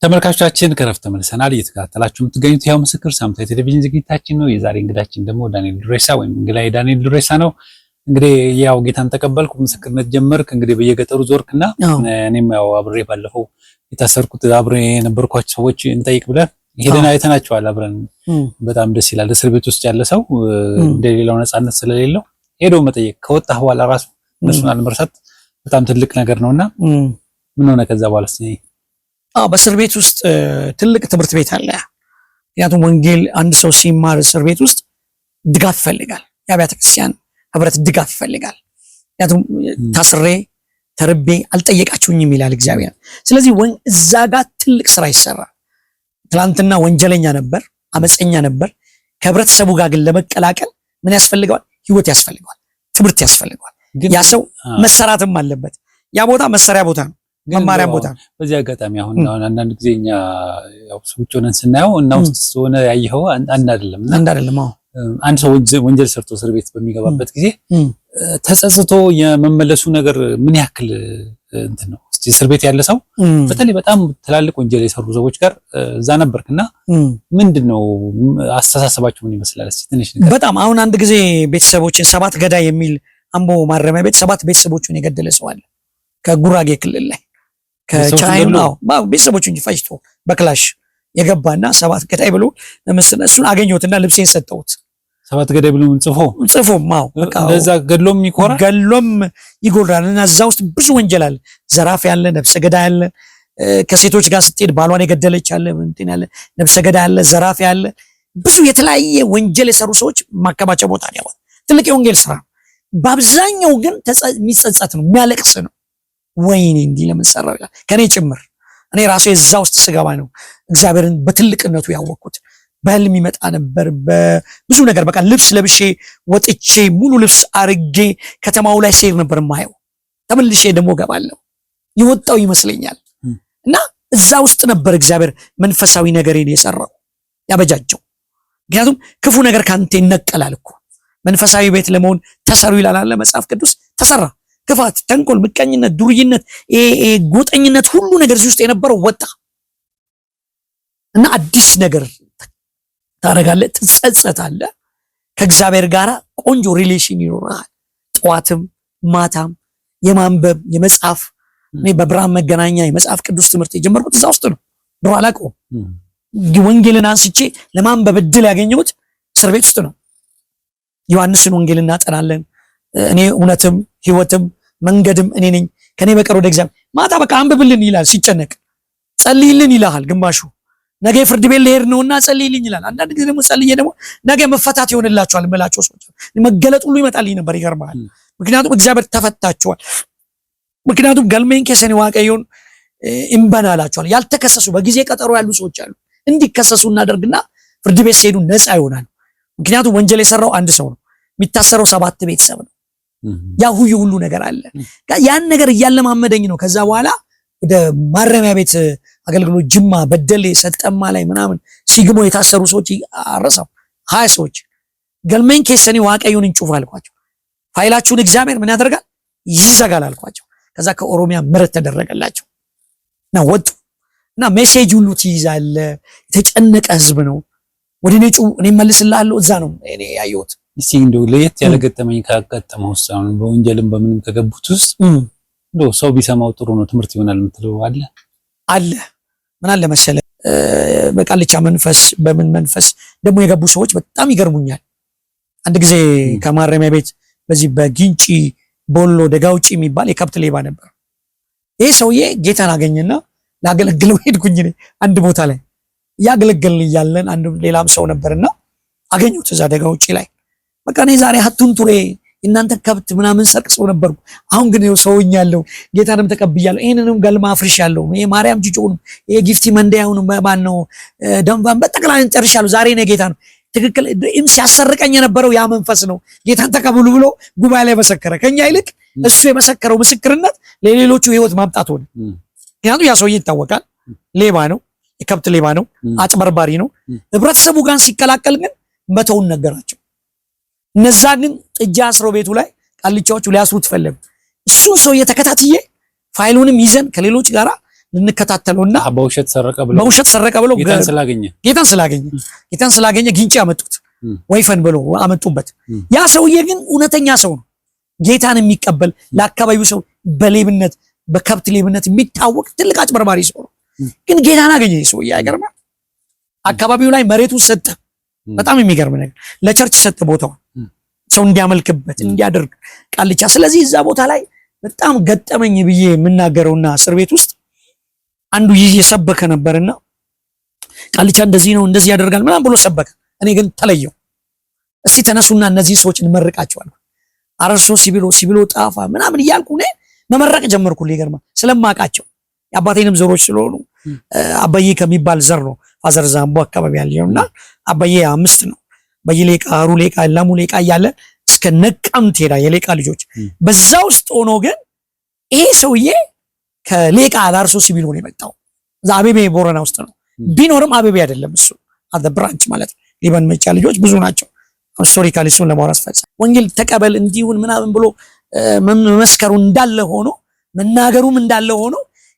ተመልካቾቻችን ከረፍት ተመልሰናል። እየተከታተላችሁ የምትገኙት ያው ምስክር ሳምንታዊ ቴሌቪዥን ዝግጅታችን ነው። የዛሬ እንግዳችን ደግሞ ዳንኤል ዱሬሳ ወይም እንግላይ ዳንኤል ዱሬሳ ነው። እንግዲህ ያው ጌታን ተቀበልኩ ምስክርነት ጀመርክ። እንግዲህ በየገጠሩ ዞርክና እኔም ያው አብሬ ባለፈው የታሰርኩት አብሬ የነበርኳቸው ሰዎች እንጠይቅ ብለን ሄደን አይተናቸዋል አብረን። በጣም ደስ ይላል። እስር ቤት ውስጥ ያለ ሰው እንደሌላው ነፃነት ስለሌለው ሄዶ መጠየቅ ከወጣህ በኋላ ራሱ እነሱን አለመርሳት በጣም ትልቅ ነገር ነውና ምን ሆነ ከዛ በኋላ በእስር ቤት ውስጥ ትልቅ ትምህርት ቤት አለ። ምክንያቱም ወንጌል አንድ ሰው ሲማር እስር ቤት ውስጥ ድጋፍ ይፈልጋል። የአብያተ ክርስቲያን ህብረት ድጋፍ ይፈልጋል። ምክንያቱም ታስሬ ተርቤ አልጠየቃችሁኝም ይላል እግዚአብሔር። ስለዚህ እዛ ጋር ትልቅ ስራ ይሰራል። ትላንትና ወንጀለኛ ነበር፣ አመፀኛ ነበር። ከህብረተሰቡ ጋር ግን ለመቀላቀል ምን ያስፈልገዋል? ህይወት ያስፈልገዋል፣ ትምህርት ያስፈልገዋል። ያ ሰው መሰራትም አለበት። ያ ቦታ መሰሪያ ቦታ ነው፣ መማሪያ ቦታ ነው። በዚህ አጋጣሚ አሁን አንዳንድ ጊዜ እኛ ያው ሰዎች ሆነን ስናየው እና ውስጥ ሆነ ያየኸው አንድ አይደለም። አንድ ሰው ወንጀል ሰርቶ እስር ቤት በሚገባበት ጊዜ ተጸጽቶ የመመለሱ ነገር ምን ያክል እንትን ነው? እስቲ እስር ቤት ያለ ሰው በተለይ በጣም ትላልቅ ወንጀል የሰሩ ሰዎች ጋር እዛ ነበርክና ምንድነው አስተሳሰባቸው ምን ይመስላል? እስቲ ትንሽ ነገር። በጣም አሁን አንድ ጊዜ ቤተሰቦችን 7 ገዳይ የሚል አምቦ ማረሚያ ቤት 7 ቤተሰቦችን የገደለ ሰው አለ ከጉራጌ ክልል ላይ ከቻይናው ቤተሰቦቹን ፈጅቶ በክላሽ የገባና 7 ገዳይ ብሎ እሱን አገኘሁትና ልብሴን ሰጠሁት። 7 ገዳይ ብሎ ጽፎም በቃ እንደዛ ገድሎም ይጎራልና እዛ ውስጥ ብዙ ወንጀል አለ። ዘራፍ ያለ፣ ነፍሰ ገዳይ ያለ፣ ከሴቶች ጋር ስትሄድ ባሏን የገደለች አለ፣ እንትን ያለ ነፍሰ ገዳይ ያለ፣ ዘራፍ ያለ፣ ብዙ የተለያየ ወንጀል የሰሩ ሰዎች ማከማቻ ቦታ ነው። ትልቅ የወንጌል ስራ። በአብዛኛው ግን የሚጸጸት ነው፣ የሚያለቅስ ነው። ወይኔ እንዲህ ለምን ሰራው ይላል ከኔ ጭምር። እኔ ራሴ እዛ ውስጥ ስገባ ነው እግዚአብሔርን በትልቅነቱ ያወቅኩት። በህልም ይመጣ ነበር፣ በብዙ ነገር በቃ ልብስ ለብሼ ወጥቼ ሙሉ ልብስ አርጌ ከተማው ላይ ሴር ነበር ማየው። ተመልሼ ደግሞ ገባለሁ ይወጣው ይመስለኛል። እና እዛ ውስጥ ነበር እግዚአብሔር መንፈሳዊ ነገሬን የሰራው ያበጃጀው። ምክንያቱም ክፉ ነገር ካንተ ይነቀላል እኮ። መንፈሳዊ ቤት ለመሆን ተሰሩ ይላል አለ መጽሐፍ ቅዱስ። ተሰራ። ክፋት፣ ተንኮል፣ ምቀኝነት፣ ዱርይነት፣ ጎጠኝነት ሁሉ ነገር እዚህ ውስጥ የነበረው ወጣ እና አዲስ ነገር ታረጋለህ፣ ትጸጸታለህ። ከእግዚአብሔር ጋር ቆንጆ ሪሌሽን ይኖራል። ጠዋትም ማታም የማንበብ የመጽሐፍ እኔ በብርሃን መገናኛ የመጽሐፍ ቅዱስ ትምህርት የጀመርኩት እዛ ውስጥ ነው። ድሮ አላውቀውም። ወንጌልን አንስቼ ለማንበብ እድል ያገኘሁት እስር ቤት ውስጥ ነው። ዮሐንስን ወንጌል እናጠናለን። እኔ እውነትም ህይወትም መንገድም እኔ ነኝ፣ ከኔ በቀር ወደ እግዚአብሔር ማታ በቃ አንብብልን ይላል። ሲጨነቅ ጸልይልን ይላል። ግማሹ ነገ ፍርድ ቤት ልሄድ ነውና ጸልይልኝ ይላል። አንዳንድ ጊዜ ደግሞ ጸልዬ ደግሞ ነገ መፈታት ይሆንላችኋል መላቸው ሰዎች መገለጥ ሁሉ ይመጣልኝ ነበር። ይገርማል። ምክንያቱም እግዚአብሔር ተፈታችኋል። ምክንያቱም ገልሜን ከሰኔ ዋቀዩን እንበናላችኋል። ያልተከሰሱ በጊዜ ቀጠሮ ያሉ ሰዎች አሉ። እንዲከሰሱ እናደርግና ፍርድ ቤት ሲሄዱ ነፃ ይሆናሉ። ምክንያቱም ወንጀል የሰራው አንድ ሰው ነው፣ የሚታሰረው 7 ቤተሰብ ነው። ያ ሁሉ ነገር አለ። ያን ነገር እያለማመደኝ ነው። ከዛ በኋላ ወደ ማረሚያ ቤት አገልግሎት ጅማ፣ በደሌ፣ ሰጠማ ላይ ምናምን ሲግሞ የታሰሩ ሰዎች አረሳው 20 ሰዎች ገልሜን ከሰኔ ዋቀዩን እንጩፍ አልኳቸው። ፋይላችሁን እግዚአብሔር ምን ያደርጋል? ይዘጋል አልኳቸው። ከዛ ከኦሮሚያ ምሕረት ተደረገላቸው እና ወጡ እና ሜሴጅ ሁሉ ትይዛለ። የተጨነቀ ህዝብ ነው። ወደ ነጩ እኔ መልስልሃለሁ። እዛ ነው እኔ ያየሁት። እስቲ እንደው ለየት ያለ ገጠመኝ ካጋጠመው ሳይሆን በወንጀልም በምንም ከገቡት ውስጥ እንደው ሰው ቢሰማው ጥሩ ነው ትምህርት ይሆናል የምትለው አለ? ምን አለ መሰለ በቃልቻ መንፈስ በምን መንፈስ ደግሞ የገቡ ሰዎች በጣም ይገርሙኛል። አንድ ጊዜ ከማረሚያ ቤት በዚህ በጊንጪ ቦሎ ደጋውጪ የሚባል የከብት ሌባ ነበር። ይሄ ሰውዬ ጌታን አገኘና ላገለግለው ሄድኩኝ። አንድ ቦታ ላይ ያገለገልን እያለን አንድ ሌላም ሰው ነበርና አገኙት እዛ ደጋውጪ ላይ። በቃ እኔ ዛሬ ሀቱን ቱሬ እናንተ ከብት ምናምን ሰርቅ ሰው ነበርኩ። አሁን ግን ሰውኛለሁ፣ ጌታንም ተቀብያለሁ። ይሄንንም ገልማ አፍርሻለሁ። ይሄ ማርያም ጂጆን ይሄ ጊፍቲ መንደያውን ማን ነው ደንባን በጠቅላላ ጨርሻለሁ። ዛሬ ነው ጌታ ነው ትክክል ሲያሰርቀኝ የነበረው ያ መንፈስ ነው። ጌታን ተቀበሉ ብሎ ጉባኤ ላይ መሰከረ። ከኛ ይልቅ እሱ የመሰከረው ምስክርነት ለሌሎቹ ህይወት ማምጣት ሆነ። ምክንያቱም ያ ሰውዬ ይታወቃል፣ ሌባ ነው፣ የከብት ሌባ ነው፣ አጭበርባሪ ነው። ህብረተሰቡ ጋር ሲቀላቀል ግን መተውን ነገራቸው። እነዛ ግን ጥጃ አስረው ቤቱ ላይ ቃልቻዎቹ ሊያስሩት ፈለጉ። እሱን ሰው የተከታትዬ ፋይሉንም ይዘን ከሌሎች ጋራ ልንከታተለውና በውሸት ሰረቀ ብለው ጌታን ስላገኘ ግንጭ ያመጡት ወይፈን ብሎ አመጡበት። ያ ሰውዬ ግን እውነተኛ ሰው ነው፣ ጌታን የሚቀበል ለአካባቢው ሰው በሌብነት በከብት ሌብነት የሚታወቅ ትልቅ አጭበርባሪ ሰው ነው። ግን ጌታን አገኘ ሰውዬ። አይገርምም? አካባቢው ላይ መሬቱን ሰጠ። በጣም የሚገርም ነገር፣ ለቸርች ሰጠ ቦታውን ሰው እንዲያመልክበት እንዲያደርግ ቃልቻ። ስለዚህ እዛ ቦታ ላይ በጣም ገጠመኝ ብዬ የምናገረውና እስር ቤት ውስጥ አንዱ እየሰበከ ነበርና ቃልቻ እንደዚህ ነው እንደዚህ ያደርጋል ምናምን ብሎ ሰበከ። እኔ ግን ተለየው። እስቲ ተነሱና እነዚህ ሰዎች እንመርቃቸዋለን። አረርሶ ሲብሎ ጣፋ ምናምን እያልኩ እኔ መመረቅ ጀመርኩ። ይገርማል፣ ስለማውቃቸው የአባቴንም ዘሮች ስለሆኑ አባዬ ከሚባል ዘር ነው ፋዘር ዛምቦ አካባቢ ያለውና አባዬ 5 ነው። በየሌቃ ሩሌቃ ላሙሌቃ እያለ እስከ ነቀምት ሄዳ የሌቃ ልጆች በዛ ውስጥ ሆኖ ግን ይሄ ሰውዬ ከሌቃ አላርሶ ሲቢሎ ነው የመጣው። አቤቤ ቦረና ውስጥ ነው ቢኖርም አቤቤ አይደለም እሱ አደ ብራንች ማለት ሊበን መጫ ልጆች ብዙ ናቸው። ሂስቶሪካሊ እሱን ለማውራት ፈጸመ። ወንጌል ተቀበል እንዲሁን ምናምን ብሎ መመስከሩ እንዳለ ሆኖ መናገሩም እንዳለ ሆኖ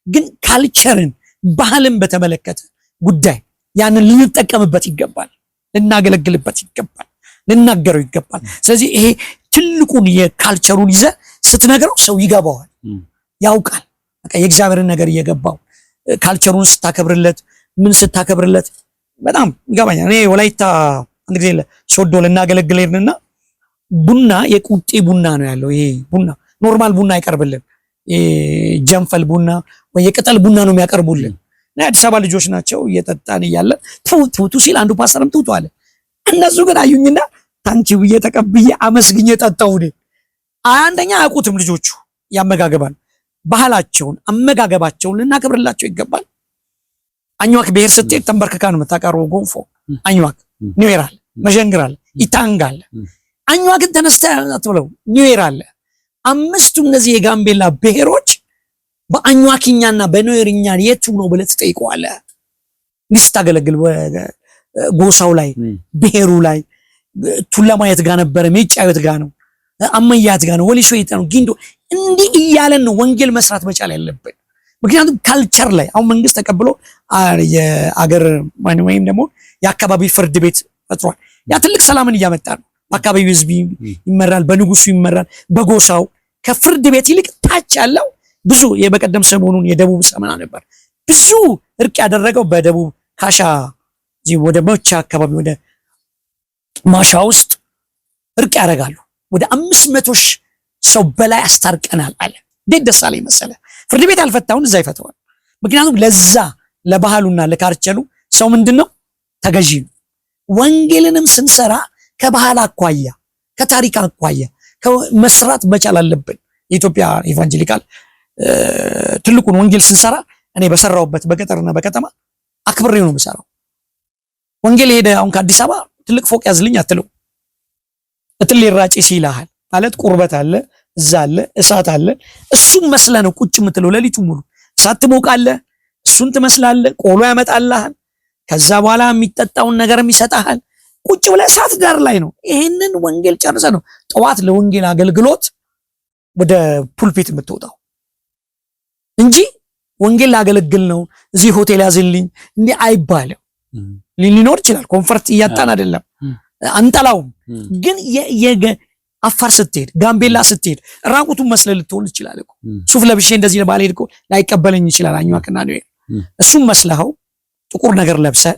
ግን ካልቸርን ባህልን በተመለከተ ጉዳይ ያንን ልንጠቀምበት ይገባል፣ ልናገለግልበት ይገባል፣ ልናገረው ይገባል። ስለዚህ ይሄ ትልቁን የካልቸሩን ይዘ ስትነግረው ሰው ይገባዋል፣ ያውቃል። በቃ የእግዚአብሔርን ነገር እየገባው ካልቸሩን ስታከብርለት ምን ስታከብርለት በጣም ይገባኛል። እኔ ወላይታ አንድ ጊዜ ሶዶ ልናገለግል ሄድንና ቡና የቁጤ ቡና ነው ያለው። ይሄ ቡና ኖርማል ቡና አይቀርብልን፣ ጀንፈል ቡና ወይ የቅጠል ቡና ነው የሚያቀርቡልን። እና አዲስ አበባ ልጆች ናቸው። እየጠጣን እያለን ቱ ሲል አንዱ ፓስተርም ቱቱ አለ። እነሱ ግን አዩኝና ታንቺው ብዬ ተቀብዬ አመስግኜ ጠጣሁ። አንደኛ አያውቁትም ልጆቹ ያመጋገባል ባህላቸውን አመጋገባቸውን ልናከብርላቸው ይገባል። አኝዋክ ብሔር ስትሄድ ተንበርክካ ነው የምታቀርበው። ጎንፎ አኝዋክ ኒዌር አለ፣ መዠንግር አለ፣ ኢታንግ አለ። አኝዋክን ተነስተህ አትብለው ኒዌር አለ። 5ቱ እነዚህ የጋምቤላ ብሔሮች በአኝዋክኛና በኒዌርኛ የቱ ነው ብለህ ትጠይቀዋለህ። ስታገለግል ጎሳው ላይ ብሔሩ ላይ ቱለማየት ጋር ነበረ፣ ሜጫየት ጋር ነው፣ አመያት ጋር ነው፣ ወሊሶ የት ነው፣ ጊንዶ እንዲህ እያለን ነው ወንጌል መስራት መቻል ያለብን። ምክንያቱም ካልቸር ላይ አሁን መንግስት ተቀብሎ የአገር ወይም ደግሞ የአካባቢ ፍርድ ቤት ፈጥሯል። ያ ትልቅ ሰላምን እያመጣ ነው። በአካባቢው ህዝብ ይመራል፣ በንጉሱ ይመራል፣ በጎሳው ከፍርድ ቤት ይልቅ ታች ያለው ብዙ የበቀደም ሰሞኑን የደቡብ ሰመና ነበር ብዙ እርቅ ያደረገው በደቡብ ካሻ ወደ መቻ አካባቢ ወደ ማሻ ውስጥ እርቅ ያደርጋሉ። ወደ 500 ሰው በላይ አስታርቀናል አለ። እንዴት ደስ አለኝ መሰለ። ፍርድ ቤት አልፈታውን እዛ ይፈተዋል። ምክንያቱም ለዛ ለባህሉና ለካርቸሉ ሰው ምንድነው ተገዢ ነው። ወንጌልንም ስንሰራ ከባህል አኳያ ከታሪክ አኳያ መስራት መቻል አለብን። የኢትዮጵያ ኢቫንጀሊካል ትልቁን ወንጌል ስንሰራ እኔ በሰራውበት በገጠርና በከተማ አክብሬው ነው የምሰራው። ወንጌል ሄደ አሁን ከአዲስ አበባ ትልቅ ፎቅ ያዝልኝ አትለው። እትል ይራጭ ሲልሃል ማለት ቁርበት አለ፣ እዛ አለ፣ እሳት አለ። እሱን መስለ ነው ቁጭ የምትለው ሌሊቱ ሙሉ። እሳት ትሞቃለህ፣ እሱን ትመስላለህ፣ ቆሎ ያመጣልሃል። ከዛ በኋላ የሚጠጣውን ነገርም ይሰጣሃል። ቁጭ ብለህ እሳት ዳር ላይ ነው። ይሄንን ወንጌል ጨርሰ ነው ጠዋት ለወንጌል አገልግሎት ወደ ፑልፒት የምትወጣው እንጂ ወንጌል ላገለግል ነው እዚህ ሆቴል ያዝልኝ እንዴ አይባልም። ሊኖር ይችላል፣ ኮንፈርት እያጣን አይደለም፣ አንጠላውም። ግን አፋር ስትሄድ ጋምቤላ ስትሄድ ራቁቱን መስለህ ልትሆን ይችላል እኮ። ሱፍ ለብሼ እንደዚህ ባልሄድ እኮ ላይቀበለኝ ይችላል። አኝዋክና ነው እሱም መስለኸው ጥቁር ነገር ለብሰህ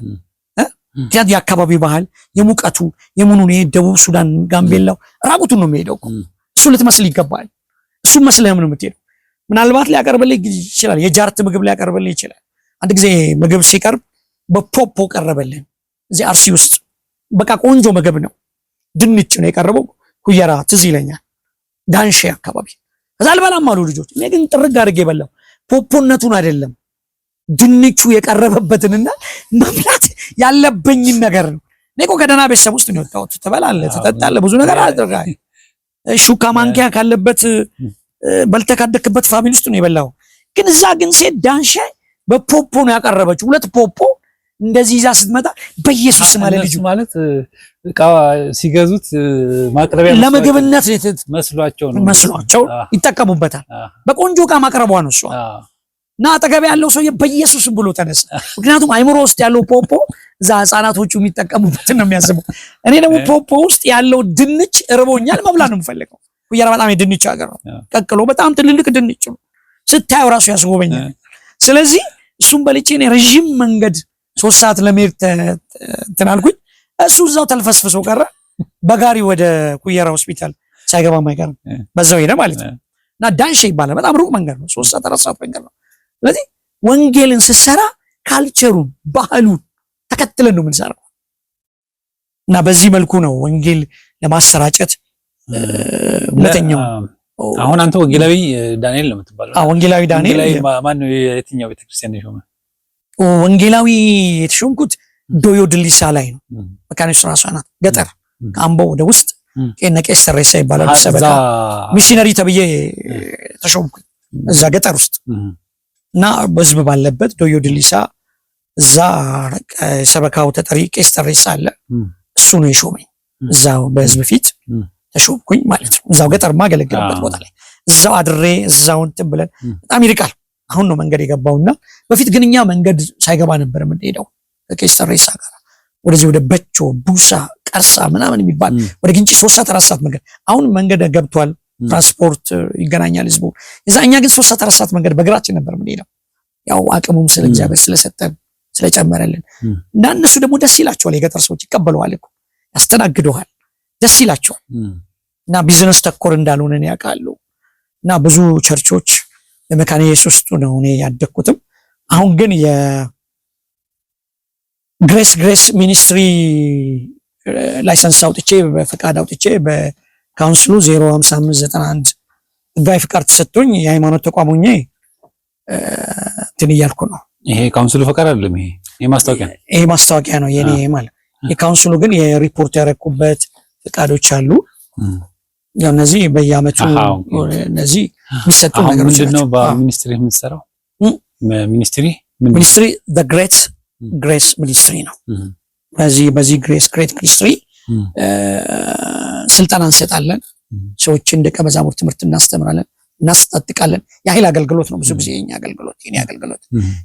ምክንያቱም የአካባቢው ባህል የሙቀቱ የምኑን ደቡብ ሱዳን ጋምቤላው ራቁቱን ነው የሚሄደው እኮ። እሱ ልትመስል ይገባል። እሱም መስለህም ነው የምትሄደው። ምናልባት ሊያቀርብልህ ይችላል፣ የጃርት ምግብ ሊያቀርብልህ ይችላል። አንድ ጊዜ ምግብ ሲቀርብ በፖፖ ቀረበልን እዚህ አርሲ ውስጥ። በቃ ቆንጆ ምግብ ነው፣ ድንች ነው የቀረበው። ኩየራ ትዝ ይለኛል፣ ዳንሼ አካባቢ። ከዛ አልበላም አሉ ልጆች። እኔ ግን ጥርግ አድርጌ በላው። ፖፖነቱን አይደለም ድንቹ የቀረበበትንና መብላት ያለብኝን ነገር ነው። እኔ እኮ ከደህና ቤተሰብ ውስጥ ነው የወጣሁት። ትበላለህ፣ ትጠጣለህ፣ ብዙ ነገር አድርገሃል። ሹካ ማንኪያ ካለበት በልተህ ካደክበት ፋሚሊ ውስጥ ነው የበላው። ግን እዛ ግን ሴት ዳንሼ በፖፖ ነው ያቀረበችው። 2 ፖፖ እንደዚህ ይዛ ስትመጣ በኢየሱስ ማለት ልጁ ማለት እቃ ሲገዙት ማቅረቢያ ለምግብነት መስሏቸው ይጠቀሙበታል። በቆንጆ እቃ ማቅረቧ ነው እሷ። እና አጠገብ ያለው ሰውዬ በኢየሱስ ብሎ ተነሳ። ምክንያቱም አይምሮ ውስጥ ያለው ፖፖ እዛ ህፃናቶቹ የሚጠቀሙበትን ነው የሚያስበው። እኔ ደግሞ ፖፖ ውስጥ ያለው ድንች እርቦኛል፣ መብላት ነው የምፈልገው። ኩየራ በጣም የድንች ሀገር ነው። ቀቅሎ በጣም ትልልቅ ድንች ነው፣ ስታየው ራሱ ያስጎበኛል። ስለዚህ እሱም በልቼ እኔ ረዥም መንገድ 3 ሰዓት ለመሄድ እንትን አልኩኝ። እሱ እዛው ተልፈስፍሶ ቀረ። በጋሪ ወደ ኩየራ ሆስፒታል ሳይገባ አይቀርም በዛው ሄደ ማለት ነው። እና ዳንሼ ይባላል። በጣም ሩቅ መንገድ ነው፣ 3 ሰዓት 4 ሰዓት መንገድ ነው። ስለዚህ ወንጌልን ስትሰራ ካልቸሩን ባህሉን ተከትለን ነው የምንሰራው። እና በዚህ መልኩ ነው ወንጌል ለማሰራጨት ሁለተኛው። አሁን አንተ ወንጌላዊ ዳንኤል ነው የምትባለው? አዎ ወንጌላዊ ዳንኤል። ማን ነው? የትኛው ቤተክርስቲያን ነው የሾመ? ወንጌላዊ የተሾምኩት ዶዮ ድሊሳ ላይ ነው። መካኒሱ ራሷ ናት። ገጠር ከአምቦ ወደ ውስጥ ቄስ ተሬሳ ይባላል። ሰበካ ሚሽነሪ ተብዬ ተሾምኩኝ እዛ ገጠር ውስጥ እና በህዝብ ባለበት ዶዮ ድሊሳ እዛ ሰበካው ተጠሪ ቄስ ተሬሳ አለ። እሱ ነው የሾመኝ። እዛው በህዝብ ፊት ተሾምኩኝ ማለት ነው። እዛው ገጠር ማገለግልበት ቦታ ላይ እዛው አድሬ እዛው እንትን ብለን በጣም ይርቃል። አሁን ነው መንገድ የገባውና በፊት ግን እኛ መንገድ ሳይገባ ነበር የምንሄደው ከቄስ ተሬሳ ጋር ወደዚህ ወደ በቾ ቡሳ ቀርሳ ምናምን የሚባል ወደ ግንጪ 3 ሰዓት 4 ሰዓት መንገድ። አሁን መንገድ ገብቷል፣ ትራንስፖርት ይገናኛል ህዝቡ። እኛ ግን 3 ሰዓት 4 ሰዓት መንገድ በእግራችን ነበር የምንሄደው። ያው አቅሙም ስለ እግዚአብሔር ስለሰጠን ስለጨመረልን እና እነሱ ደግሞ ደስ ይላቸዋል። የገጠር ሰዎች ይቀበለዋል እኮ ያስተናግደዋል፣ ደስ ይላቸዋል። እና ቢዝነስ ተኮር እንዳልሆነ ያውቃሉ። እና ብዙ ቸርቾች በመካነ ኢየሱስ ነው እኔ ያደግኩትም። አሁን ግን የግሬስ ሚኒስትሪ ላይሰንስ አውጥቼ በፈቃድ አውጥቼ በካውንስሉ 05591 ህጋዊ ፍቃድ ተሰጥቶኝ የሃይማኖት ተቋም ሆኜ እንትን እያልኩ ነው። ይሄ ካውንስሉ ፈቃድ አይደለም፣ ይሄ ማስታወቂያ ነው የኔ ማለት። የካውንስሉ ግን የሪፖርት ያረኩበት ፍቃዶች አሉ። ያው እነዚህ በየአመቱ እነዚህ የሚሰጡ ነገሮች ናቸው። ምንድነው በሚኒስትሪ የምትሰራው? ሚኒስትሪ the great grace ሚኒስትሪ ነው። በዚህ ግሬት ሚኒስትሪ ስልጠና እንሰጣለን። ሰዎችን ደቀ መዛሙርት ትምህርት እናስተምራለን፣ እናስታጥቃለን። የኃይል አገልግሎት ነው ብዙ ጊዜ የኔ አገልግሎት።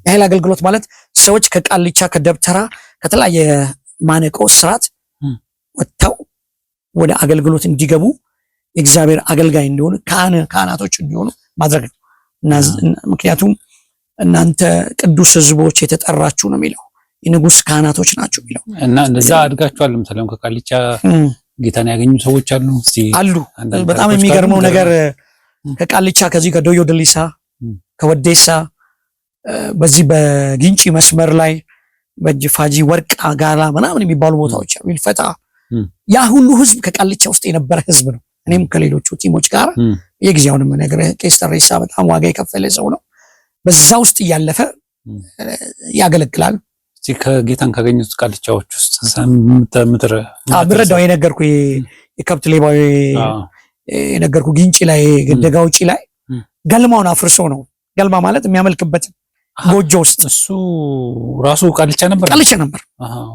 የኃይል አገልግሎት ማለት ሰዎች ከቃልቻ ከደብተራ ከተለያየ ማነቆ ስርዓት ወጥተው ወደ አገልግሎት እንዲገቡ የእግዚአብሔር አገልጋይ እንዲሆኑ ካህናቶች እንዲሆኑ ማድረግ ነው። ምክንያቱም እናንተ ቅዱስ ሕዝቦች የተጠራችሁ ነው የሚለው፣ የንጉስ ካህናቶች ናቸው የሚለው እና እንደዛ አድጋችኋል። ለምሳሌ ከቃልቻ ጌታን ያገኙ ሰዎች አሉ። በጣም የሚገርመው ነገር ከቃልቻ ከዚህ ከዶዮ ድሊሳ ከወዴሳ በዚህ በግንጪ መስመር ላይ በጅፋጂ ወርቃ ጋላ ምናምን የሚባሉ ቦታዎች ይልፈታ ያ ሁሉ ህዝብ ከቃልቻ ውስጥ የነበረ ህዝብ ነው። እኔም ከሌሎቹ ቲሞች ጋር የጊዜውንም ነገር ቄስ ተሬሳ በጣም ዋጋ የከፈለ ሰው ነው። በዛ ውስጥ እያለፈ ያገለግላል። እዚህ ከጌታን ካገኙት ቃልቻዎች ውስጥ ምረዳው የነገርኩ የከብት ሌባዊ የነገርኩ ግንጪ ላይ ገደጋ ውጪ ላይ ገልማውን አፍርሶ ነው። ገልማ ማለት የሚያመልክበት ጎጆ ውስጥ እሱ ራሱ ቃልቻ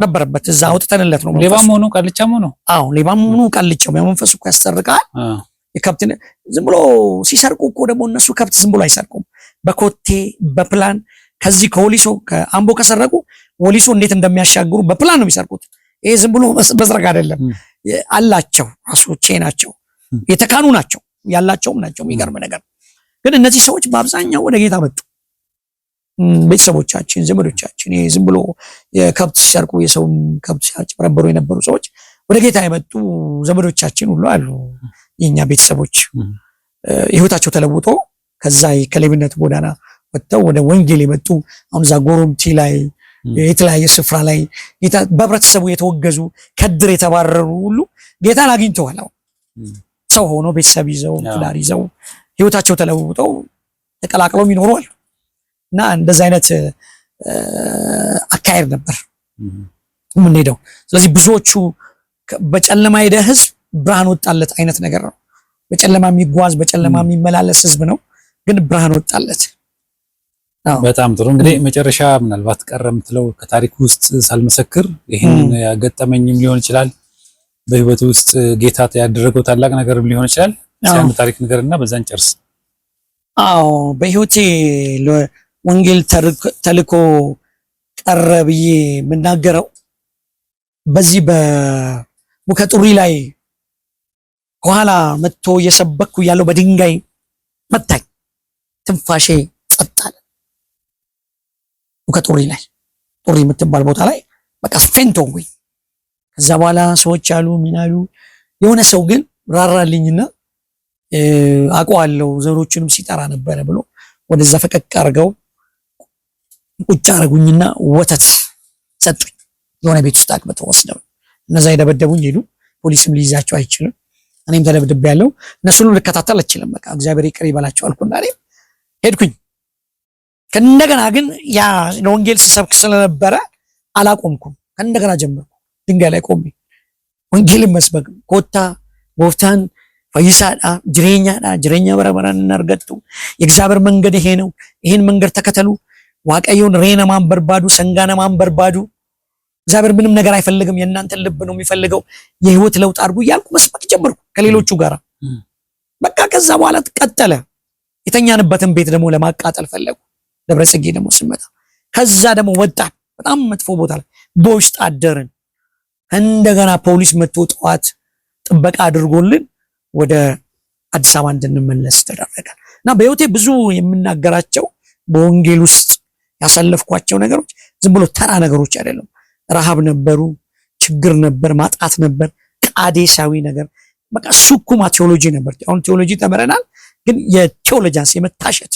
ነበረበት። እዛ አውጥተንለት ነው። ሌባም ሆኖ ቃልቻም ሆኖ ሌባም ሆኖ ቃልቻው መንፈሱ እኮ ያስተርቃል። የከብት ዝም ብሎ ሲሰርቁ እኮ ደግሞ እነሱ ከብት ዝም ብሎ አይሰርቁም። በኮቴ በፕላን ከዚህ ከወሊሶ ከአምቦ ከሰረቁ ወሊሶ እንዴት እንደሚያሻግሩ በፕላን ነው የሚሰርቁት። ይሄ ዝም ብሎ መስረቅ አይደለም። አላቸው ራሶቼ ናቸው፣ የተካኑ ናቸው፣ ያላቸውም ናቸው። የሚገርም ነገር ግን እነዚህ ሰዎች በአብዛኛው ወደ ጌታ መጡ። ቤተሰቦቻችን፣ ዘመዶቻችን ይሄ ዝም ብሎ የከብት ሲሰርቁ የሰው ከብት ሲያጭበረብሩ የነበሩ ሰዎች ወደ ጌታ የመጡ ዘመዶቻችን ሁሉ አሉ። የኛ ቤተሰቦች ህይወታቸው ተለውጦ ከዛ ከሌብነት ጎዳና ወጥተው ወደ ወንጌል የመጡ አሁን እዛ ጎሮምቲ ላይ የተለያየ ስፍራ ላይ በህብረተሰቡ የተወገዙ ከድር የተባረሩ ሁሉ ጌታን አግኝተዋል። ሰው ሆኖ ቤተሰብ ይዘው ትዳር ይዘው ህይወታቸው ተለውጠው ተቀላቅለው ይኖራሉ። እና እንደዛ አይነት አካሄድ ነበር የምንሄደው። ስለዚህ ብዙዎቹ በጨለማ ሄደ ህዝብ ብርሃን ወጣለት አይነት ነገር ነው። በጨለማ የሚጓዝ በጨለማ የሚመላለስ ህዝብ ነው፣ ግን ብርሃን ወጣለት። በጣም ጥሩ። እንግዲህ መጨረሻ ምናልባት ቀረ የምትለው ከታሪክ ውስጥ ሳልመሰክር ይሄን ያገጠመኝም ሊሆን ይችላል፣ በህይወት ውስጥ ጌታ ያደረገው ታላቅ ነገርም ሊሆን ይችላል። አንድ ታሪክ ንገርና በዛን ጨርስ። በህይወቴ ወንጌል ተልኮ ቀረ ብዬ የምናገረው በዚህ በሙከጡሪ ላይ ከኋላ መጥቶ እየሰበኩ ያለው በድንጋይ መታኝ። ትንፋሼ ጸጥ አለ። ሙከጡሪ ላይ ጡሪ የምትባል ቦታ ላይ በቃ ፌንት ሆንኩኝ። ከዛ በኋላ ሰዎች አሉ ምን አሉ፣ የሆነ ሰው ግን ራራልኝና አውቀዋለሁ ዘሮችንም ሲጠራ ነበረ ብሎ ወደዛ ፈቀቅ አድርገው ቁጭ አረጉኝና ወተት ሰጡኝ። የሆነ ቤት ውስጥ አቅብተው ወስደው እነዛ የደበደቡኝ ሄዱ። ፖሊስም ሊይዛቸው አይችልም። እኔም ተደብድቤያለሁ። እነሱን ልከታተል አልችልም። በቃ እግዚአብሔር ይቅር ይበላቸው አልኩና እኔም ሄድኩኝ። ከእንደገና ግን ያ ወንጌል ስሰብክ ስለነበረ አላቆምኩም። ከእንደገና ጀመርኩ። ድንጋይ ላይ ቆሜ ወንጌልን መስበክ ኮታ ጎፍታን ፈይሳዳ ጅሬኛ በረበራን እናርገጡ የእግዚአብሔር መንገድ ይሄ ነው፣ ይሄን መንገድ ተከተሉ፣ ዋቀዩን ሬነ ማንበርባዱ ሰንጋነ ማንበርባዱ። እግዚአብሔር ምንም ነገር አይፈልግም፣ የእናንተን ልብ ነው የሚፈልገው። የህይወት ለውጥ አድርጉ እያልኩ መስበክ ጀመርኩ ከሌሎቹ ጋር። በቃ ከዛ በኋላ ቀጠለ። የተኛንበትን ቤት ደግሞ ለማቃጠል ፈለጉ። ደብረ ጽጌ ደግሞ ስመጣ ከዛ ደግሞ ወጣን። በጣም መጥፎ ቦታ ላይ በውስጥ አደርን። እንደገና ፖሊስ መጥቶ ጠዋት ጥበቃ አድርጎልን ወደ አዲስ አበባ እንድንመለስ ተደረገ። እና በህይወቴ ብዙ የምናገራቸው በወንጌል ውስጥ ያሳለፍኳቸው ነገሮች ዝም ብሎ ተራ ነገሮች አይደለም። ረሃብ ነበሩ፣ ችግር ነበር፣ ማጣት ነበር፣ ቃዴሳዊ ነገር በቃ ሱኩማ ቴዎሎጂ ነበር። አሁን ቴዎሎጂ ተመረናል፣ ግን የቴዎሎጂያንስ የመታሸት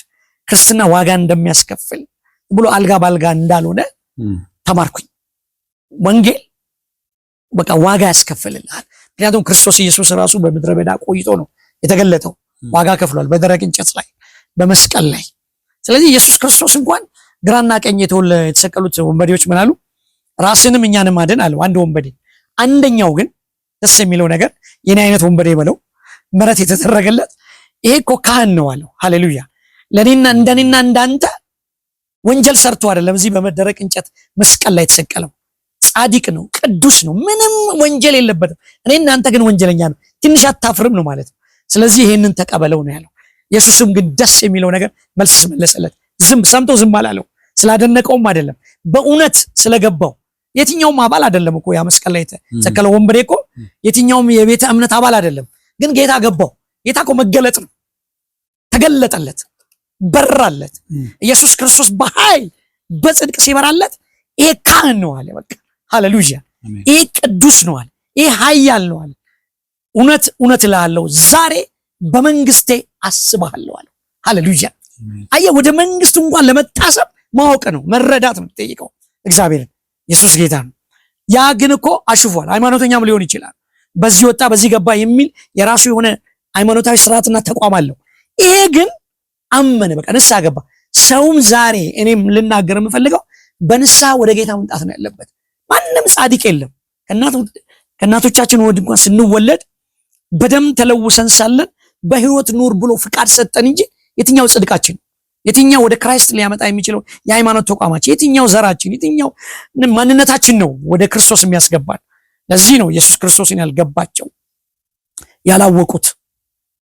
ክርስትና ዋጋ እንደሚያስከፍል ብሎ አልጋ ባልጋ እንዳልሆነ ተማርኩኝ። ወንጌል በቃ ዋጋ ያስከፍልልሃል። ምክንያቱም ክርስቶስ ኢየሱስ ራሱ በምድረ በዳ ቆይቶ ነው የተገለጠው። ዋጋ ከፍሏል በደረቅ እንጨት ላይ በመስቀል ላይ። ስለዚህ ኢየሱስ ክርስቶስ እንኳን ግራና ቀኝ የተሰቀሉት ወንበዴዎች ምን አሉ? ራስንም እኛንም አድን አለው አንድ ወንበዴ። አንደኛው ግን ደስ የሚለው ነገር የኔ አይነት ወንበዴ በለው ምሕረት የተደረገለት ይሄ እኮ ካህን ነው አለው። ሃሌሉያ! ለኔና እንደኔና እንዳንተ ወንጀል ሰርቶ አይደለም እዚህ በመደረቅ እንጨት መስቀል ላይ የተሰቀለው። ጻድቅ ነው፣ ቅዱስ ነው፣ ምንም ወንጀል የለበትም። እኔ እናንተ ግን ወንጀለኛ ነው። ትንሽ አታፍርም ነው ማለት ነው። ስለዚህ ይሄንን ተቀበለው ነው ያለው። ኢየሱስም ግን ደስ የሚለው ነገር መልስ መለሰለት። ሰምቶ ዝም አላለው። ስላደነቀውም አይደለም፣ በእውነት ስለገባው። የትኛውም አባል አይደለም እኮ ያ መስቀል ላይ የተሰቀለው ወንበዴ እኮ የትኛውም የቤተ እምነት አባል አይደለም። ግን ጌታ ገባው። ጌታ እኮ መገለጥ ነው። ተገለጠለት፣ በራለት። ኢየሱስ ክርስቶስ በኃይል በጽድቅ ሲበራለት ይሄ ካህን ነው አለ። በቃ ሃሌሉያ! ይሄ ቅዱስ ነው አለ። ይሄ ኃያል ነው አለ። እውነት እውነት እልሃለሁ ዛሬ በመንግስቴ አስብሃለሁ አለ። ሃሌሉያ! አየህ፣ ወደ መንግስቱ እንኳን ለመታሰብ ማወቅ ነው፣ መረዳት ነው የምትጠይቀው እግዚአብሔርን። ኢየሱስ ጌታ ነው። ያ ግን እኮ አሽፏል። ሃይማኖተኛም ሊሆን ይችላል። በዚህ ወጣ በዚህ ገባ የሚል የራሱ የሆነ ሃይማኖታዊ ስርዓትና ተቋም አለው። ይሄ ግን አመነ፣ በቃ ንስሐ ገባ። ሰውም ዛሬ እኔም ልናገር የምፈልገው በንስሐ ወደ ጌታ መምጣት ነው ያለበት። ማንም ጻድቅ የለም። ከእናቶቻችን ወድ እንኳን ስንወለድ በደም ተለውሰን ሳለን በህይወት ኑር ብሎ ፍቃድ ሰጠን እንጂ የትኛው ጽድቃችን፣ የትኛው ወደ ክራይስት ሊያመጣ የሚችለው የሃይማኖት ተቋማችን፣ የትኛው ዘራችን፣ የትኛው ማንነታችን ነው ወደ ክርስቶስ የሚያስገባል? ለዚህ ነው ኢየሱስ ክርስቶስን ያልገባቸው ያላወቁት።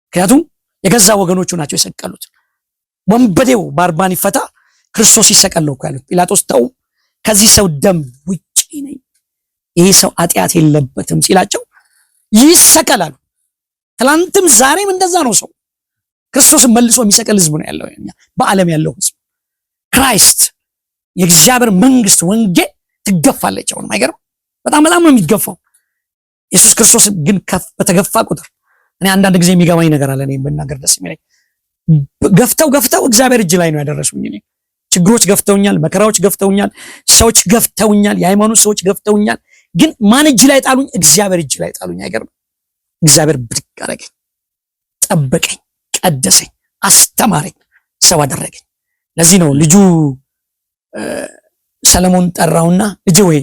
ምክንያቱም የገዛ ወገኖቹ ናቸው የሰቀሉት። ወንበዴው ባርባን ይፈታ ክርስቶስ ይሰቀለው ካሉት ጲላጦስ ተው ከዚህ ሰው ደም ውጪ ነኝ፣ ይሄ ሰው ኃጢአት የለበትም ሲላቸው ይሰቀላሉ። ትላንትም ዛሬም እንደዛ ነው። ሰው ክርስቶስን መልሶ የሚሰቀል ህዝብ ነው ያለው በዓለም ያለው ህዝብ። ክራይስት የእግዚአብሔር መንግስት ወንጌል ትገፋለች። አሁን አይገርም? በጣም ነው የሚገፋው። ኢየሱስ ክርስቶስ ግን በተገፋ ቁጥር እኔ አንዳንድ ጊዜ የሚገባኝ ነገር አለ። እኔ ብናገር ደስ የሚለኝ ገፍተው እግዚአብሔር እጅ ላይ ነው ያደረሱኝ። እኔ ችግሮች ገፍተውኛል፣ መከራዎች ገፍተውኛል፣ ሰዎች ገፍተውኛል፣ የሃይማኖት ሰዎች ገፍተውኛል። ግን ማን እጅ ላይ ጣሉኝ? እግዚአብሔር እጅ ላይ ጣሉኝ። አይገርም? እግዚአብሔር ብድግ አደረገኝ፣ ጠበቀኝ፣ ቀደሰኝ፣ አስተማረኝ፣ ሰው አደረገኝ። ለዚህ ነው ልጁ ሰለሞን ጠራውና ልጅ ወይ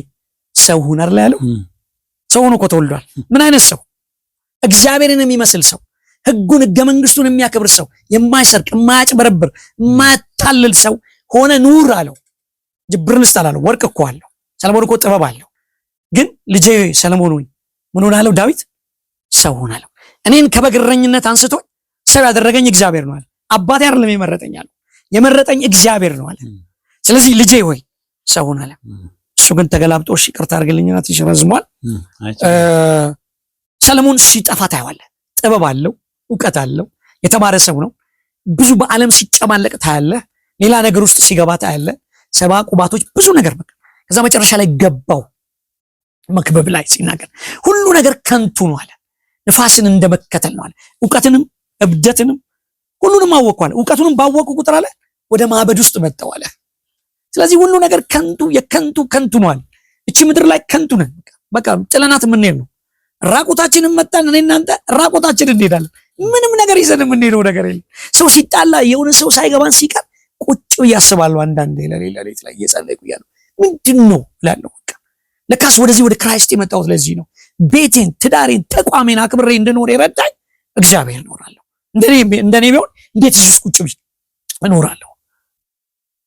ሰው ሁን አይደል ያለው። ሰው ሆኖ እኮ ተወልዷል። ምን አይነት ሰው? እግዚአብሔርን የሚመስል ሰው፣ ህጉን ህገ መንግስቱን የሚያከብር ሰው፣ የማይሰርቅ የማያጭበረብር የማያታልል ሰው ሆነ ኑር አለው። ጅብርንስ አላለው። ወርቅ እኮ አለው ሰለሞን እኮ ጥበብ አለው። ግን ልጄ ሰለሞን ሆይ ምን ሆነ አለው? ዳዊት ሰው ሆነ አለው። እኔን ከበግረኝነት አንስቶ ሰው ያደረገኝ እግዚአብሔር ነው አለ። አባቴ አይደለም የመረጠኝ አለው። የመረጠኝ እግዚአብሔር ነው አለ። ስለዚህ ልጄ ሆይ ሰው ሁን አለ። እሱ ግን ተገላብጦ እሺ ይቅርታ አድርግልኝና ትንሽ ረዝሟል። ሰለሞን ሲጠፋ ታየዋለህ። ጥበብ አለው፣ እውቀት አለው፣ የተማረ ሰው ነው። ብዙ በዓለም ሲጨማለቅ ታያለህ። ሌላ ነገር ውስጥ ሲገባ ታያለህ። 70 ቁባቶች ብዙ ነገር በቃ ከዛ መጨረሻ ላይ ገባው መክብብ ላይ ሲናገር ሁሉ ነገር ከንቱ ነው አለ። ንፋስን እንደመከተል ነው አለ። እውቀትንም እብደትንም ሁሉንም አወቅኳል። እውቀቱንም ባወቁ ቁጥር አለ ወደ ማዕበድ ውስጥ መጣው አለ። ስለዚህ ሁሉ ነገር ከንቱ የከንቱ ከንቱ ነው አለ። እቺ ምድር ላይ ከንቱ ነን። በቃ ጥለናት የምንሄድ ነው። ራቁታችንን መጣን እኔ እናንተ ራቁታችንን እንሄዳለን። ምንም ነገር ይዘን የምንሄደው ነገር የለም። ሰው ሲጣላ የሆነ ሰው ሳይገባን ሲቀር ቁጭ ያስባሉ። አንዳንዴ ለሌሊት ላይ እየጸለይኩ እያለሁ ምንድነው እላለሁ። በቃ ለካስ ወደዚህ ወደ ክራይስት የመጣሁት ለዚህ ነው። ቤቴን፣ ትዳሬን፣ ተቋሜን አክብሬ እንድኖር የረዳኝ እግዚአብሔር እኖራለሁ። እንደኔ ቢሆን እንዴት እዚህ ቁጭ ብዬ እኖራለሁ?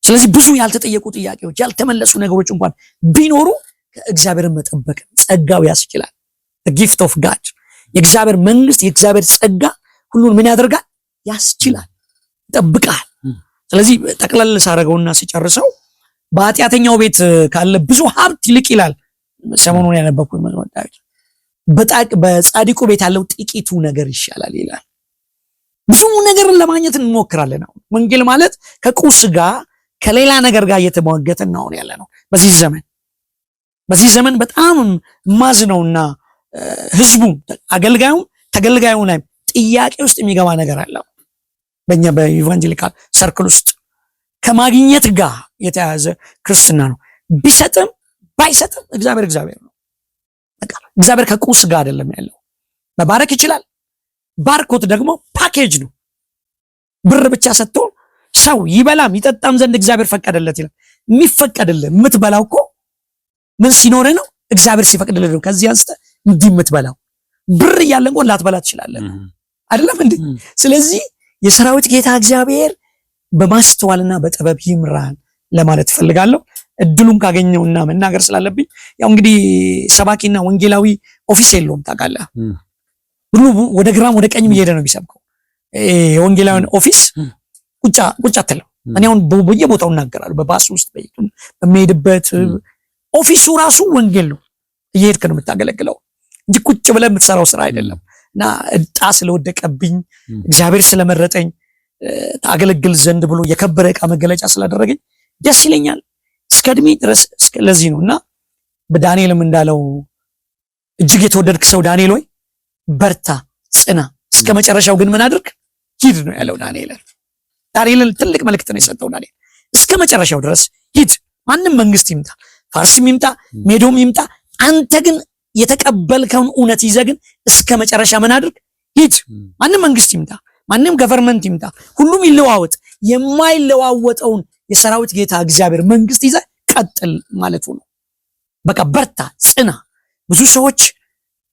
ስለዚህ ብዙ ያልተጠየቁ ጥያቄዎች፣ ያልተመለሱ ነገሮች እንኳን ቢኖሩ እግዚአብሔርን መጠበቅ ጸጋው ያስችላል። ጊፍት ኦፍ ጋድ የእግዚአብሔር መንግስት የእግዚአብሔር ጸጋ ሁሉን ምን ያደርጋል? ያስችላል፣ ይጠብቃል። ስለዚህ ጠቅለል ሳረገውና ሲጨርሰው በኃጢአተኛው ቤት ካለ ብዙ ሀብት ይልቅ ይላል ሰሞኑን ያነበብኩት መዝሙረ ዳዊት በጻድቁ ቤት ያለው ጥቂቱ ነገር ይሻላል ይላል። ብዙ ነገርን ለማግኘት እንሞክራለን። አሁን ወንጌል ማለት ከቁስ ጋር ከሌላ ነገር ጋር እየተሟገትን ነው ያለ ነው። በዚህ ዘመን በጣም ማዝነውና ህዝቡ አገልጋዩም ተገልጋዩ ላይ ጥያቄ ውስጥ የሚገባ ነገር አለ። በእኛ በኢቫንጀሊካል ሰርክል ውስጥ ከማግኘት ጋር የተያዘ ክርስትና ነው። ቢሰጥም ባይሰጥም እግዚአብሔር ነው። በቃ እግዚአብሔር ከቁስ ጋር አይደለም ያለው። መባረክ ይችላል። ባርኮት ደግሞ ፓኬጅ ነው። ብር ብቻ ሰጥቶ ሰው ይበላም ይጠጣም ዘንድ እግዚአብሔር ፈቀደለት ይላል። የሚፈቀድልህ የምትበላው እኮ ምን ሲኖር ነው? እግዚአብሔር ሲፈቅድልህ ነው። ከዚህ አንስተ እንዲህ የምትበላው ብር እያለ እንኳን ላትበላ ትችላለህ አይደለም እንዴ? ስለዚህ የሰራዊት ጌታ እግዚአብሔር በማስተዋልና በጥበብ ይምራን ለማለት ፈልጋለሁ። እድሉን ካገኘውና መናገር ስላለብኝ ያው እንግዲህ ሰባኪና ወንጌላዊ ኦፊስ የለውም ታውቃለህ። ሁሉ ወደ ግራም ወደ ቀኝም እየሄደ ነው የሚሰብከው። የወንጌላዊን ኦፊስ ቁጭ አትለው። እኔ አሁን በየቦታው እናገራለሁ። በባስ ውስጥ በሚሄድበት ኦፊሱ ራሱ ወንጌል ነው። እየሄድክ ነው የምታገለግለው እንጂ ቁጭ ብለህ የምትሰራው ስራ አይደለም። እና እጣ ስለወደቀብኝ እግዚአብሔር ስለመረጠኝ ታገለግል ዘንድ ብሎ የከበረ ዕቃ መገለጫ ስላደረገኝ ደስ ይለኛል እስከ እድሜ ድረስ። ለዚህ ነው እና በዳንኤልም እንዳለው እጅግ የተወደድክ ሰው ዳንኤል ሆይ በርታ፣ ጽና፣ እስከ መጨረሻው ግን ምን አድርግ? ሂድ ነው ያለው ዳንኤልን ትልቅ መልእክት ነው የሰጠው ዳንኤል። እስከ መጨረሻው ድረስ ሂድ። ማንም መንግስት ይምጣ፣ ፋርስም ይምጣ፣ ሜዶም ይምጣ፣ አንተ ግን የተቀበልከውን እውነት ይዘህ ግን እስከ መጨረሻ ምን አድርግ? ሂድ። ማንም መንግስት ይምጣ፣ ማንም ገቨርንመንት ይምጣ፣ ሁሉም ይለዋወጥ፣ የማይለዋወጠውን የሰራዊት ጌታ እግዚአብሔር መንግስት ይዘህ ቀጥል ማለቱ ነው። በቃ በርታ፣ ጽና። ብዙ ሰዎች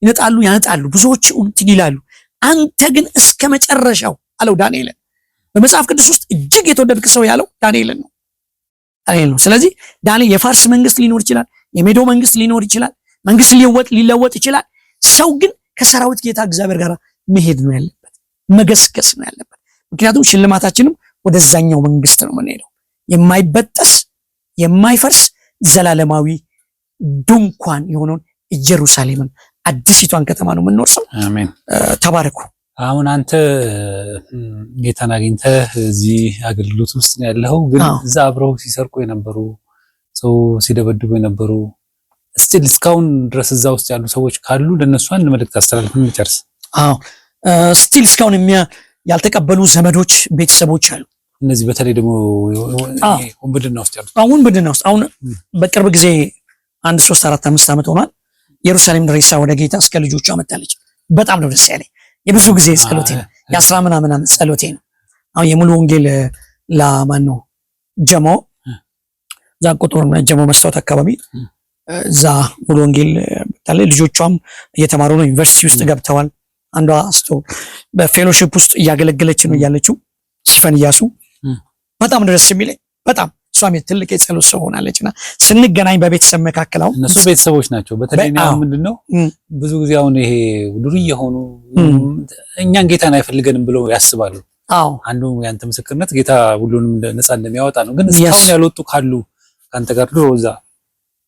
ይነጣሉ፣ ያነጣሉ፣ ብዙዎች እንትን ይላሉ። አንተ ግን እስከ መጨረሻው አለው ዳንኤልን። በመጽሐፍ ቅዱስ ውስጥ እጅግ የተወደድክ ሰው ያለው ዳንኤልን ነው። ስለዚህ ዳንኤል የፋርስ መንግስት ሊኖር ይችላል፣ የሜዶ መንግስት ሊኖር ይችላል፣ መንግስት ሊለወጥ ይችላል። ሰው ግን ከሰራዊት ጌታ እግዚአብሔር ጋር መሄድ ነው ያለበት፣ መገስገስ ነው ያለበት። ምክንያቱም ሽልማታችንም ወደዛኛው መንግስት ነው የምንሄደው። የማይበጠስ የማይፈርስ ዘላለማዊ ድንኳን የሆነውን ኢየሩሳሌምን አዲሲቷን ከተማ ነው የምንወርሰው። አሜን። ተባረኩ። አሁን አንተ ጌታን አግኝተህ እዚህ አገልግሎት ውስጥ ነው ያለኸው፣ ግን እዛ አብረው ሲሰርቁ የነበሩ ሰው ሲደበድቡ የነበሩ ስቲል እስካሁን ድረስ እዛ ውስጥ ያሉ ሰዎች ካሉ ለነሱ አንድ መልእክት አስተላልፈን እንጨርስ። ስቲል እስካሁን ያልተቀበሉ ዘመዶች፣ ቤተሰቦች አሉ። እነዚህ በተለይ ደግሞ ወንብድና ውስጥ ያሉት አሁን በቅርብ ጊዜ 1 3 4 5 ዓመት ሆኗል። ኢየሩሳሌም ሬሳ ወደ ጌታ እስከ ልጆቿ መጣለች። በጣም ነው ደስ ያለኝ። የብዙ ጊዜ ጸሎቴ ነው፣ የ10 ምናምን ዓመት ጸሎቴ ነው። አሁን የሙሉ ወንጌል ለማን ነው ጀሞ እዛ ቁጥሩን ጀሞ መስታወት አካባቢ እዛ ሙሉ ወንጌል ታለ ልጆቿም እየተማሩ ነው፣ ዩኒቨርሲቲ ውስጥ ገብተዋል። አንዷ አስቶ በፌሎሺፕ ውስጥ እያገለገለች ነው ያለችው ሲፈን ኢያሱ። በጣም ደስ የሚለኝ በጣም እሷም ትልቅ የጸሎት ሰው ሆናለችና ስንገናኝ በቤተሰብ መካከል አሁን እነሱ ቤተሰቦች ናቸው። በተለይ ነው ምንድነው ብዙ ጊዜ አሁን ይሄ ዱርዬ ሆኑ እኛን ጌታን አይፈልገንም ብለው ያስባሉ። አዎ አንዱ ያንተ ምስክርነት ጌታ ሁሉንም ነፃ እንደሚያወጣ ነው። ግን እስካሁን ያልወጡ ካሉ ካንተ ጋር ድሮ እዛ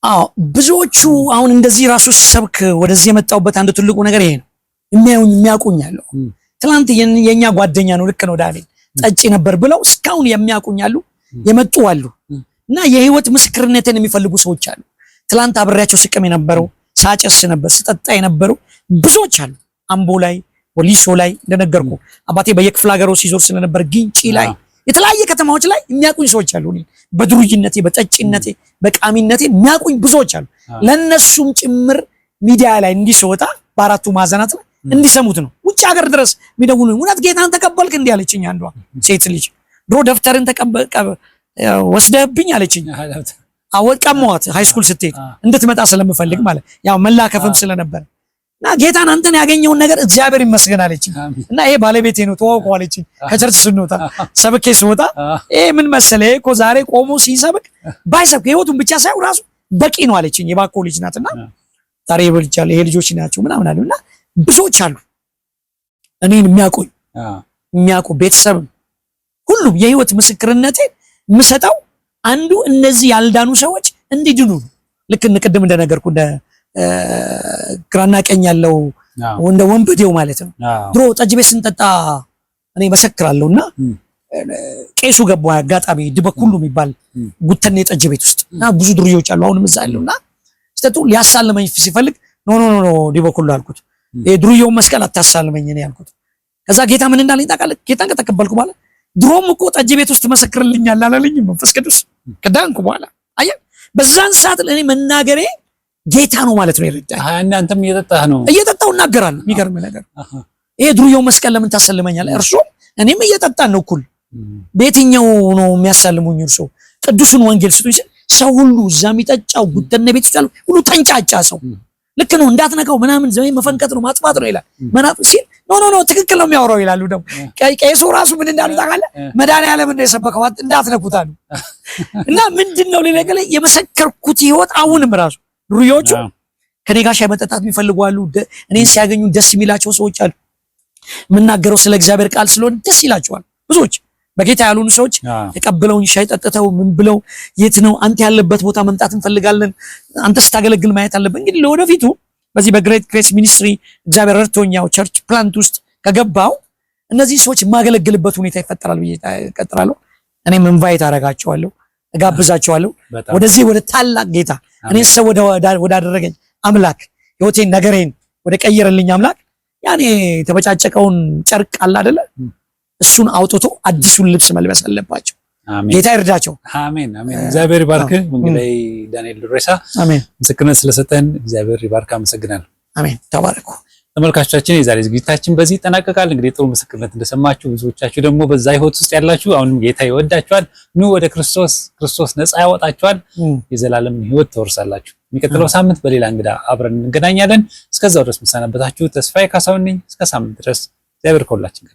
አዎ ብዙዎቹ አሁን እንደዚህ ራሱ ሰብክ ወደዚህ የመጣውበት አንዱ ትልቁ ነገር ይሄ ነው። የሚያውቁኛሉ ትላንት የኛ ጓደኛ ነው ልክ ነው ዳንኤል ጠጪ ነበር ብለው እስካሁን የሚያውቁኛሉ የመጡ አሉ እና የህይወት ምስክርነትን የሚፈልጉ ሰዎች አሉ። ትላንት አብሬያቸው ስቅም የነበረው ሳጨስ ነበር ስጠጣ የነበረው ብዙዎች አሉ። አምቦ ላይ ወሊሶ ላይ እንደነገርኩ አባቴ በየክፍለ ሀገሩ ሲዞር ስለነበር ግንጪ ላይ የተለያየ ከተማዎች ላይ የሚያውቁኝ ሰዎች አሉ። እኔ በድሩጅነቴ በጠጪነቴ በቃሚነቴ የሚያውቁኝ ብዙዎች አሉ። ለነሱም ጭምር ሚዲያ ላይ እንዲስወጣ በአራቱ ማዕዘናት ላይ እንዲሰሙት ነው። ውጭ ሀገር ድረስ የሚደውሉ እውነት ጌታን ተቀበልክ እንዲህ አለችኝ አንዷ ሴት ልጅ። ድሮ ደፍተርን ወስደህብኝ አለችኝ። አወቀመዋት ሃይስኩል ስትሄድ እንድትመጣ ስለምፈልግ ማለት ያው መላከፍም ስለነበር እና ጌታን አንተን ያገኘውን ነገር እግዚአብሔር ይመስገን አለችኝ። እና ይሄ ባለቤቴ ነው ተዋውቀው አለችኝ። ከቸርች ስንወጣ ሰብኬ ስወጣ ይሄ ምን መሰለህ እኮ ዛሬ ቆሞ ሲሰብክ ባይሰብክ ህይወቱን ብቻ ሳይሆን ራሱ በቂ ነው አለችኝ። የባኮ ልጅ ናትና ዛሬ ይበልጫል ይሄ ልጆች ናቸው ምናምን አሉና ብዙዎች አሉ እኔን የሚያውቁ ቤተሰብ ሁሉም የህይወት ምስክርነቴ የምሰጠው አንዱ እነዚህ ያልዳኑ ሰዎች እንዲድኑ ልክ ቅድም እንደነገርኩ እንደ ግራና ቀኝ ያለው እንደ ወንበዴው ማለት ነው። ድሮ ጠጅ ቤት ስንጠጣ እኔ መሰክራለሁና ቄሱ ገባ አጋጣሚ ድበኩሉ የሚባል ጉተኔ ጠጅ ቤት ውስጥ እና ብዙ ድርዮች አሉ አሁንም እዛ አሉና ሲጠጡ ሊያሳልመኝ ሲፈልግ ኖ ድበኩሉ አልኩት። የድርዮው መስቀል አታሳልመኝ እኔ አልኩት። ከዛ ጌታ ምን እንዳለኝ ታውቃለህ? ጌታን ከተቀበልኩ በኋላ ድሮም እኮ ጠጅ ቤት ውስጥ መሰክርልኛል አላለኝም መንፈስ ቅዱስ ከዳንኩ በኋላ አየህ በዛን ሰዓት ለኔ መናገሬ ጌታ ነው ማለት ነው ይረዳኝ። አንተም እየጠጣው እናገራለሁ። የሚገርም ነገር ይሄ ድሩየው መስቀል ለምን ታሰልመኛለህ? እርሱ እኔም እየጠጣን ነው እኩል። በየትኛው ነው የሚያሳልሙኝ? እርሱ ቅዱሱን ወንጌል ስጡኝ። ሰው ሁሉ እዛ የሚጠጫው ጉተነ ቤት ውስጥ ሁሉ ተንጫጫ ሰው ልክ ነው እንዳትነካው ምናምን ዘመን መፈንከት ነው ማጥፋት ነው ይላል። መናፍ ሲል ኖ ትክክል ነው የሚያወራው ይላሉ። ደግሞ ቄሱ ራሱ ምን እንዳሉ ታውቃለህ? መድኃኒዓለም እንደሰበከው እንዳትነኩት አሉ። እና ምንድነው ለነገለ የመሰከርኩት ህይወት አሁንም ራሱ ሩዮቹ ከኔ ጋር ሻይ መጠጣት የሚፈልጉ አሉ። እኔን ሲያገኙ ደስ የሚላቸው ሰዎች አሉ። የምናገረው ስለ እግዚአብሔር ቃል ስለሆነ ደስ ይላቸዋል። ብዙዎች በጌታ ያሉን ሰዎች ተቀብለውኝ ሻይ ጠጥተው ምን ብለው የት ነው አንተ ያለበት ቦታ መምጣት እንፈልጋለን፣ አንተ ስታገለግል ማየት አለብን። እንግዲህ ለወደፊቱ በዚህ በግሬት ግሬስ ሚኒስትሪ እግዚአብሔር ረድቶኛው ቸርች ፕላንት ውስጥ ከገባው እነዚህ ሰዎች የማገለግልበት ሁኔታ ይፈጠራል ብዬ እቀጥላለሁ። እኔም ኢንቫይት አደርጋቸዋለሁ፣ እጋብዛቸዋለሁ ወደዚህ ወደ ታላቅ ጌታ እኔን ሰው ወዳደረገኝ አምላክ ህይወቴን ነገሬን ወደ ቀየረልኝ አምላክ ያኔ የተበጫጨቀውን ጨርቅ አለ አይደለ እሱን አውጥቶ አዲሱን ልብስ መልበስ አለባቸው። ጌታ ይርዳቸው። አሜን አሜን። እግዚአብሔር ይባርክ። እንግዲህ ዳንኤል ድሬሳ አሜን ምስክርነት ስለሰጠን እግዚአብሔር ይባርክ። አመሰግናለሁ። አሜን። ተባረኩ። ተመልካቾቻችን የዛሬ ዝግጅታችን በዚህ ይጠናቀቃል። እንግዲህ ጥሩ ምስክርነት እንደሰማችሁ ብዙዎቻችሁ ደግሞ በዛ ህይወት ውስጥ ያላችሁ አሁንም ጌታ ይወዳችኋል። ኑ ወደ ክርስቶስ ነፃ ያወጣችኋል። የዘላለም ህይወት ትወርሳላችሁ። የሚቀጥለው ሳምንት በሌላ እንግዳ አብረን እንገናኛለን። እስከዛው ድረስ መሰናበታችሁ ተስፋዬ ካሳሁን ነኝ። እስከ ሳምንት ድረስ እግዚአብሔር ከሁላችን